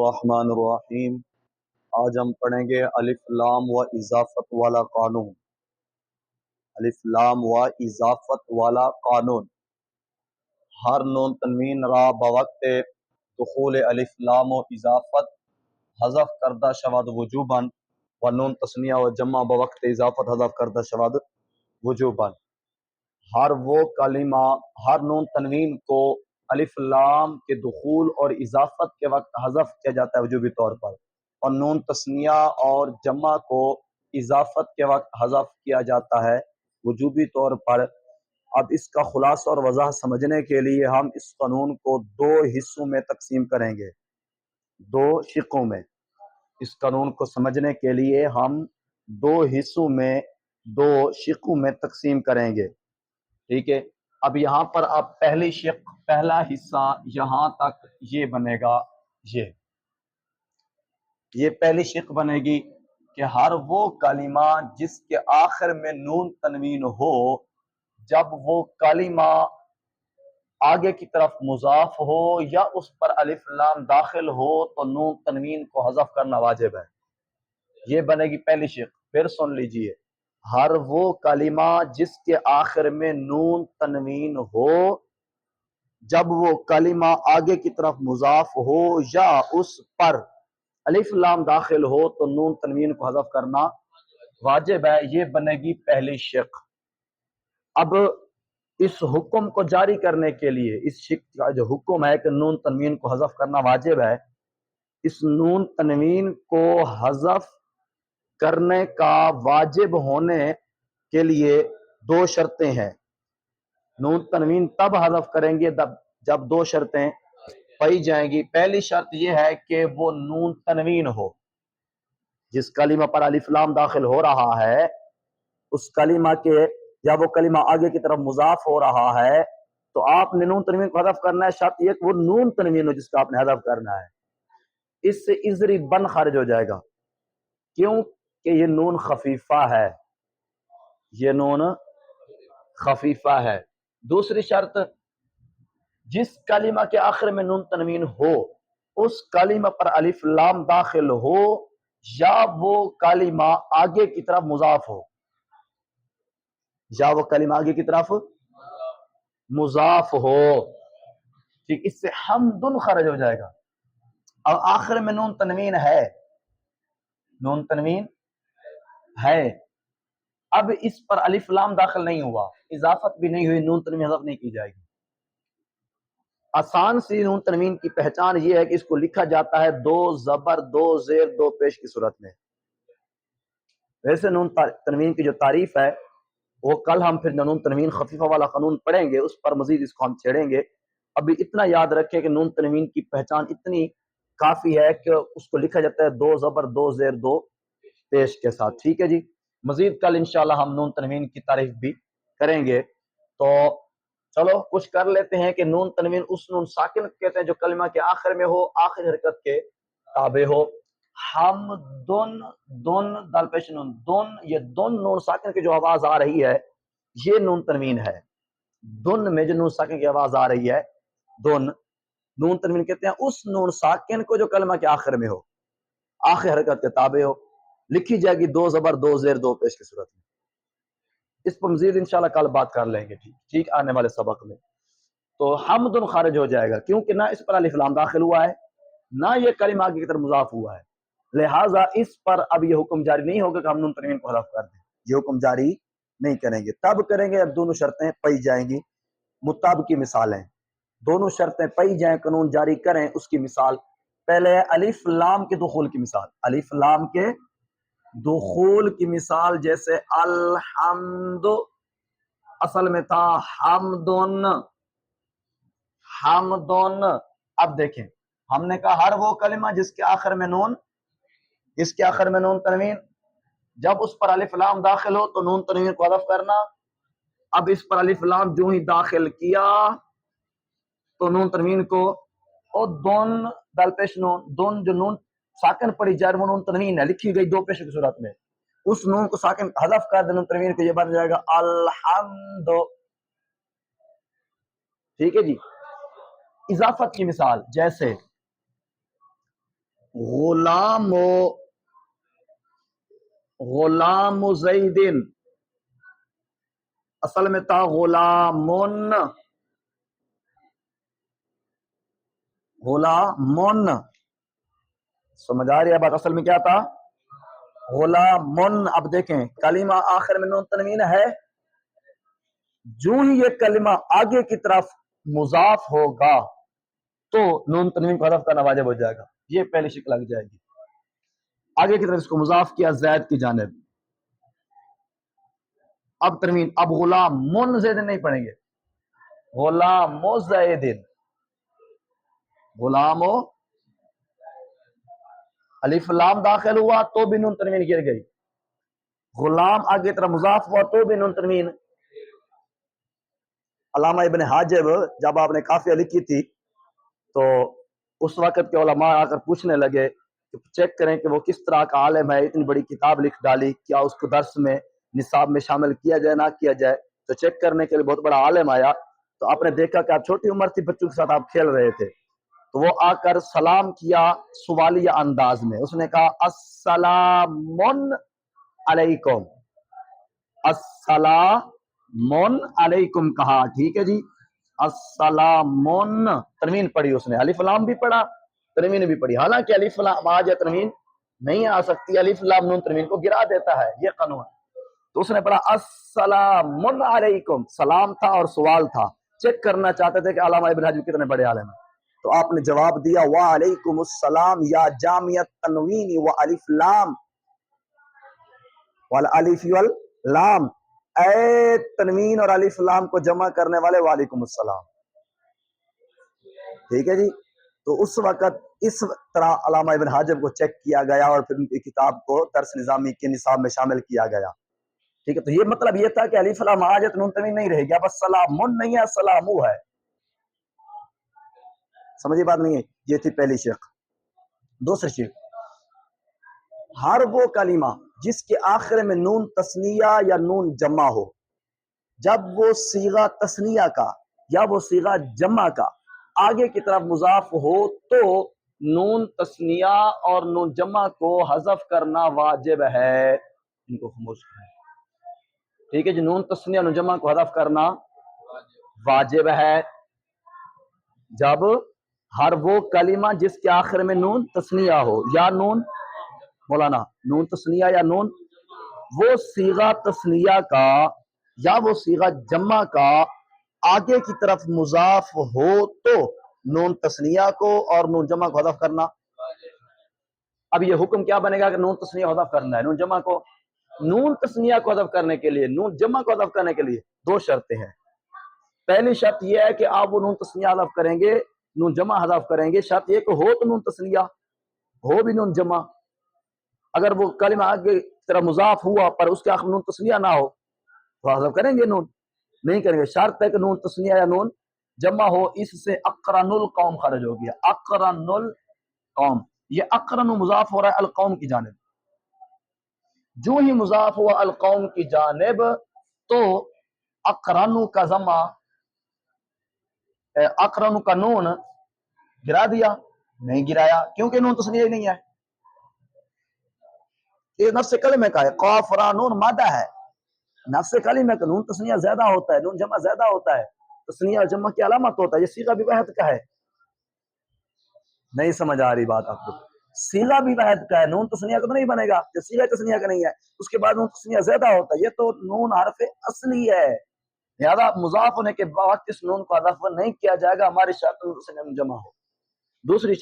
الرحمن الرحیم۔ آج ہم پڑھیں گے الف لام و اضافت والا قانون۔ الف لام و اضافت والا قانون۔ ہر نون تنوین را بوقت دخول الف لام و اضافت حذف کردہ شود وجوباً و نون تثنیہ و جمع بوقت اضافت حذف کردہ شود وجوباً۔ ہر وہ کلمہ، ہر نون تنوین کو الف لام کے دخول اور اضافت کے وقت حذف کیا جاتا ہے وجوبی طور پر، اور نون تثنیہ اور جمع کو اضافت کے وقت حذف کیا جاتا ہے وجوبی طور پر۔ اب اس کا خلاصہ اور وضاحت سمجھنے کے لیے ہم اس قانون کو دو حصوں میں تقسیم کریں گے، دو شقوں میں۔ اس قانون کو سمجھنے کے لیے ہم دو حصوں میں، دو شقوں میں تقسیم کریں گے، ٹھیک ہے۔ اب یہاں پر آپ پہلی شق، پہلا حصہ یہاں تک یہ بنے گا، یہ پہلی شق بنے گی کہ ہر وہ کلمہ جس کے آخر میں نون تنوین ہو، جب وہ کلمہ آگے کی طرف مضاف ہو یا اس پر الف لام داخل ہو تو نون تنوین کو حذف کرنا واجب ہے۔ یہ بنے گی پہلی شق۔ پھر سن لیجئے، ہر وہ کلمہ جس کے آخر میں نون تنوین ہو، جب وہ کلمہ آگے کی طرف مضاف ہو یا اس پر الف لام داخل ہو تو نون تنوین کو حذف کرنا واجب ہے۔ یہ بنے گی پہلی شق۔ اب اس حکم کو جاری کرنے کے لیے، اس شق کا جو حکم ہے کہ نون تنوین کو حذف کرنا واجب ہے، اس نون تنوین کو حذف کرنے کا واجب ہونے کے لیے دو شرطیں ہیں۔ نون تنوین تب حذف کریں گے جب دو شرطیں پائی جائیں گی۔ پہلی شرط یہ ہے کہ وہ نون تنوین ہو، جس کلمہ پر الف لام داخل ہو رہا ہے اس کلمہ کے، یا وہ کلمہ آگے کی طرف مضاف ہو رہا ہے تو آپ نے نون تنوین کو حذف کرنا ہے۔ شرط یہ کہ وہ نون تنوین ہو جس کا آپ نے حذف کرنا ہے۔ اس سے ازری بن خارج ہو جائے گا، کیوں کہ یہ نون خفیفہ ہے، یہ نون خفیفہ ہے۔ دوسری شرط، جس کلمہ کے آخر میں نون تنوین ہو اس کلمہ پر الف لام داخل ہو یا وہ کلمہ آگے کی طرف مضاف ہو، یا وہ کلمہ آگے کی طرف مضاف ہو، ٹھیک، اس سے حمدن خارج ہو جائے گا۔ اب آخر میں نون تنوین ہے، نون تنوین ہے، اب اس پر الف لام داخل نہیں ہوا، اضافت بھی نہیں ہوئی، نون تنوین حذف نہیں کی جائے گی۔ آسان سی نون تنوین کی پہچان یہ ہے کہ اس کو لکھا جاتا ہے دو زبر دو زیر دو پیش کی صورت میں۔ ویسے نون تنوین کی جو تعریف ہے وہ کل ہم پھر نون تنوین خفیفہ والا قانون پڑھیں گے، اس پر مزید اس کو ہم چھیڑیں گے۔ ابھی اتنا یاد رکھیں کہ نون تنوین کی پہچان اتنی کافی ہے کہ اس کو لکھا جاتا ہے دو زبر دو زیر دو پیش کے ساتھ، ٹھیک ہے جی۔ مزید کل انشاءاللہ ہم نون تنوین کی تعریف بھی کریں گے۔ تو چلو کچھ کر لیتے ہیں کہ نون تنوین اس نون ساکن کہتے ہیں جو کلمہ کے آخر میں ہو، آخر حرکت کے تابع ہو۔ ہم دن، دن دال پیش نون، دن، یہ دن نون ساکن کی جو آواز آ رہی ہے یہ نون تنوین ہے۔ دن میں جو نون ساکن کی آواز آ رہی ہے، دن، نون تنوین کہتے ہیں اس نون ساکن کو جو کلمہ کے آخر میں ہو، آخر حرکت کے تابع ہو، لکھی جائے گی دو زبر دو زیر دو پیش کی صورت میں۔ اس پر مزید انشاءاللہ کل بات کر لیں گے، ٹھیک آنے والے سبق میں۔ تو حمدن خارج ہو جائے گا کیونکہ نہ اس پر الف لام داخل ہوا ہے، نہ یہ کلمہ آگے کی طرف مضاف ہوا ہے، لہٰذا اس پر اب یہ حکم جاری نہیں ہوگا کہ ہم نون تنوین کو حذف کر دیں، یہ حکم جاری نہیں کریں گے۔ تب کریں گے اب دونوں شرطیں پائی جائیں گی۔ مطابقی مثالیں، دونوں شرطیں پائی جائیں، قانون جاری کریں، اس کی مثال پہلے الف لام کے دخول کی مثال، الف لام کے دخول کی مثال، جیسے الحمد اصل میں تھا حمدن، حمدن۔ اب دیکھیں ہم نے کہا ہر وہ کلمہ جس کے آخر میں نون، جس کے آخر میں نون تنوین، جب اس پر الف لام داخل ہو تو نون تنوین کو حذف کرنا۔ اب اس پر الف لام جو ہی داخل کیا تو نون تنوین کو، اور دون دال پیش نون، دون جو نون ساکن پڑی جائے وہ نون تنوین ہے، لکھی گئی دو پیش کی صورت میں، اس نون کو ساکن حذف کر دے نون تنوین کو، یہ بن جائے گا الحمد، ٹھیک ہے جی۔ اضافت کی مثال، جیسے غلام غلام زیدن، اصل میں تھا غلامن، غلامن، سمجھ آ رہی ہے بات؟ اصل میں کیا تھا؟ غلامن۔ اب دیکھیں کلمہ آخر میں نون تنوین ہے، جو ہی یہ کلمہ آگے کی طرف مضاف ہوگا تو نون تنوین کو حذف کرنا واجب ہو جائے گا، یہ پہلی شکل لگ جائے گی۔ آگے کی طرف اس کو مضاف کیا زید کی جانب، اب تنوین، اب غلام من زید نہیں پڑھیں گے، غلام زیدن، غلام الف لام داخل ہوا تو بھی نون تنوین گر گئی، غلام آگے طرف مضاف ہوا تو بھی نون تنوین۔ علامہ ابن حاجب جب آپ نے کافیہ لکھی تھی تو اس وقت کے علماء آ کر پوچھنے لگے کہ چیک کریں کہ وہ کس طرح کا عالم ہے، اتنی بڑی کتاب لکھ ڈالی، کیا اس کو درس میں نصاب میں شامل کیا جائے نہ کیا جائے؟ تو چیک کرنے کے لیے بہت بڑا عالم آیا، تو آپ نے دیکھا کہ آپ چھوٹی عمر تھی، بچوں کے ساتھ آپ کھیل رہے تھے، تو وہ آ کر سلام کیا سوالیہ انداز میں، اس نے کہا السلام علیکم، السلام علیکم کہا، ٹھیک ہے جی، السلام، تنوین پڑھی اس نے، الف لام بھی پڑھا تنوین بھی پڑھی، حالانکہ الف لام آ جائے تنوین نہیں آ سکتی، الف لام نون تنوین کو گرا دیتا ہے، یہ قانون۔ تو اس نے پڑھا السلام علیکم، سلام تھا اور سوال تھا، چیک کرنا چاہتے تھے کہ علامہ ابن حجر کتنے بڑے عالم ہیں، تو آپ نے جواب دیا وعلیکم السلام یا جامع التنوین والف لام والالف واللام، اے تنوین اور الف لام کو جمع کرنے والے وعلیکم السلام، ٹھیک ہے جی۔ تو اس وقت اس طرح علامہ ابن حاجب کو چیک کیا گیا اور پھر ان کی کتاب کو درس نظامی کے نصاب میں شامل کیا گیا، ٹھیک ہے۔ تو یہ مطلب یہ تھا کہ الف لام آ جائے تو نون تنوین نہیں رہے گی، اب السلام نہیں ہے، السلام ہے، سمجھے بات نہیں ہے؟ یہ تھی پہلی شق۔ دوسری شق، ہر وہ کلمہ جس کے آخر میں نون تثنیہ یا نون جمع ہو، جب وہ صیغہ تثنیہ کا یا وہ صیغہ جمع کا آگے کی طرف مضاف ہو تو نون تثنیہ اور نون جمع کو حذف کرنا واجب ہے، ان کو خاموش کریں، ٹھیک ہے جی، نون تثنیہ نون جمع کو حذف کرنا واجب ہے جب ہر وہ کلمہ جس کے آخر میں نون تثنیہ ہو یا نون، مولانا، نون تثنیہ یا نون، وہ صیغہ تثنیہ کا یا وہ صیغہ جمع کا آگے کی طرف مضاف ہو تو نون تثنیہ کو اور نون جمع کو حذف کرنا۔ اب یہ حکم کیا بنے گا کہ نون تثنیہ حذف کرنا ہے، نون جمع کو، نون تثنیہ کو حذف کرنے کے لیے، نون جمع کو حذف کرنے کے لیے دو شرطیں ہیں۔ پہلی شرط یہ ہے کہ آپ وہ نون تثنیہ حذف کریں گے، نون جمع حذف کریں گے، شرط یہ کہ ہو تو نون تثنیہ، ہو بھی نون جمع۔ اگر وہ کلمہ آگے طرح مضاف ہوا پر اس کے آخر نون تثنیہ نہ ہو تو حذف کریں گے، نون نہیں کریں گے، شرط ہے کہ نون تثنیہ یا نون جمع ہو۔ اس سے اقرن القوم خارج ہو گیا، اقرن القوم، یہ اقرن مضاف ہو رہا ہے القوم کی جانب، جو ہی مضاف ہوا القوم کی جانب تو اقرن کا ضمہ، اقرن کا نون گرا دیا، نہیں گرایا کیونکہ نون تثنیہ نہیں ہے، یہ نفس کلمہ کا ہے، قاف را نون مادہ ہے، نفس کلمہ کا نون تثنیہ زیادہ ہوتا ہے، نون جمع زیادہ ہوتا ہے، تثنیہ اور جمع کی علامت ہوتا ہے، یہ صیغہ بھی واحد کا ہے، نہیں سمجھ آ رہی بات آپ کو؟ صیغہ بھی واحد کا ہے، نون تثنیہ کا تو نہیں بنے گا، یہ صیغہ تثنیہ کا نہیں ہے، اس کے بعد نون تثنیہ زیادہ ہوتا ہے، یہ تو نون حرف اصلی ہے، لہذا مضاف ہونے کے بعد اس نون کو حذف نہیں کیا جائے گا، ہماری شرط نون تثنیہ جمع ہو۔ دوسری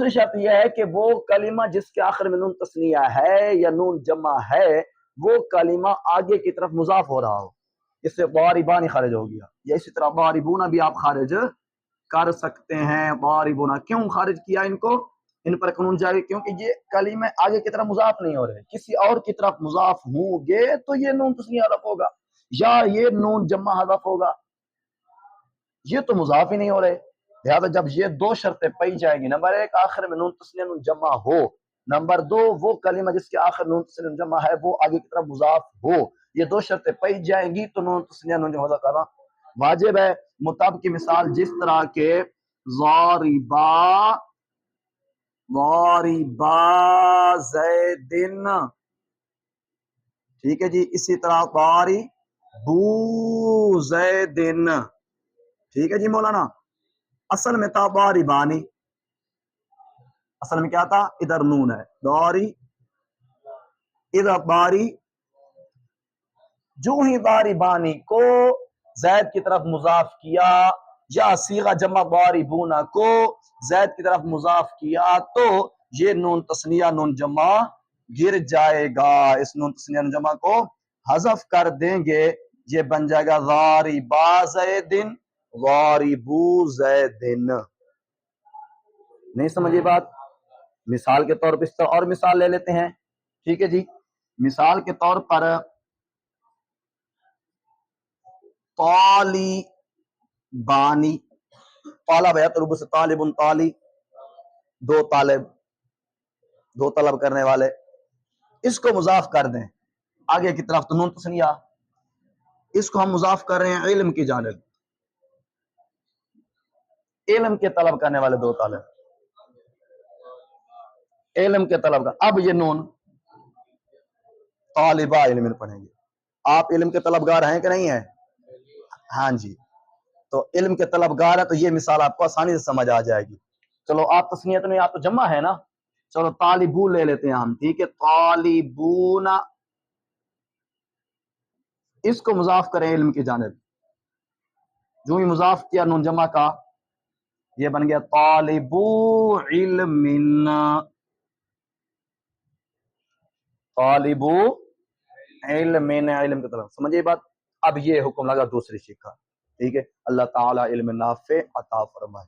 شرط یہ ہے کہ وہ کلمہ جس کے آخر میں نون تثنیہ ہے یا نون جمع ہے وہ کلمہ آگے کی طرف مضاف ہو رہا ہو، اس سے ضاربان خارج ہو گیا، یا اسی طرح ضاربون بھی آپ خارج کر سکتے ہیں، ضاربون کیوں خارج کیا ان کو، ان پر قانون جاری کیونکہ یہ کلمہ آگے کی طرف مضاف نہیں ہو رہے، کسی اور کی طرف مضاف ہوں گے تو یہ نون تثنیہ حذف ہوگا یا یہ نون جمع حذف ہوگا، یہ تو مضاف ہی نہیں ہو رہے، لہذا جب یہ دو شرطیں پائی جائیں گی، نمبر ایک آخر میں نون تثنیہ نون جمع ہو، نمبر دو وہ کلمہ جس کے آخر نون تثنیہ نون جمع ہے وہ آگے کی طرف مضاف ہو، یہ دو شرطیں پائی جائیں گی تو نون تثنیہ نون جمع کرنا واجب ہے۔ مطابق کی مثال جس طرح کے ضاربا ضاربا زیدن، ٹھیک ہے جی. اسی طرح ضاربو زیدن، ٹھیک ہے جی مولانا. اصل میں تھا ضاربانی، اصل میں کیا تھا؟ ادھر نون ہے داری، ادھر داری. جو ہی ضاربانی کو زید کی طرف مضاف کیا یا صیغہ جمع ضاربونا کو زید کی طرف مضاف کیا تو یہ نون تثنیہ نون جمع گر جائے گا. اس نون تثنیہ نون جمع کو حذف کر دیں گے، یہ بن جائے گا ضاربا زیدن ضاربو زیدن. نہیں سمجھے بات؟ مثال کے طور پر اس طرح اور مثال لے لیتے ہیں، ٹھیک ہے جی. مثال کے طور پر طالبانی، طالب یطلب سے طالب طالی، دو طالب، دو طلب کرنے والے. اس کو مضاف کر دیں آگے کی طرف تو نون تثنیہ، اس کو ہم مضاف کر رہے ہیں علم کی جانب، علم کے طلب کرنے والے دو طالب، علم کے طلب کا. اب یہ نون طالبہ علم پڑھیں گے. آپ علم کے طلبگار ہیں کہ نہیں ہیں؟ ہاں جی. تو علم کے طلبگار ہے تو یہ مثال آپ کو آسانی سے سمجھ آ جائے گی. چلو آپ تسنیت میں آپ تو جمع ہے نا، چلو طالبو لے لیتے ہیں ہم، ٹھیک ہے. طالبون، اس کو مضاف کریں علم کی جانب، جو ہی مضاف کیا نون جمع کا یہ بن گیا طالبو علم، طالبو علم، علم کی طرف. سمجھے بات؟ اب یہ حکم لگا دوسری شکھا، ٹھیک ہے. اللہ تعالی علم نافع عطا فرمائے.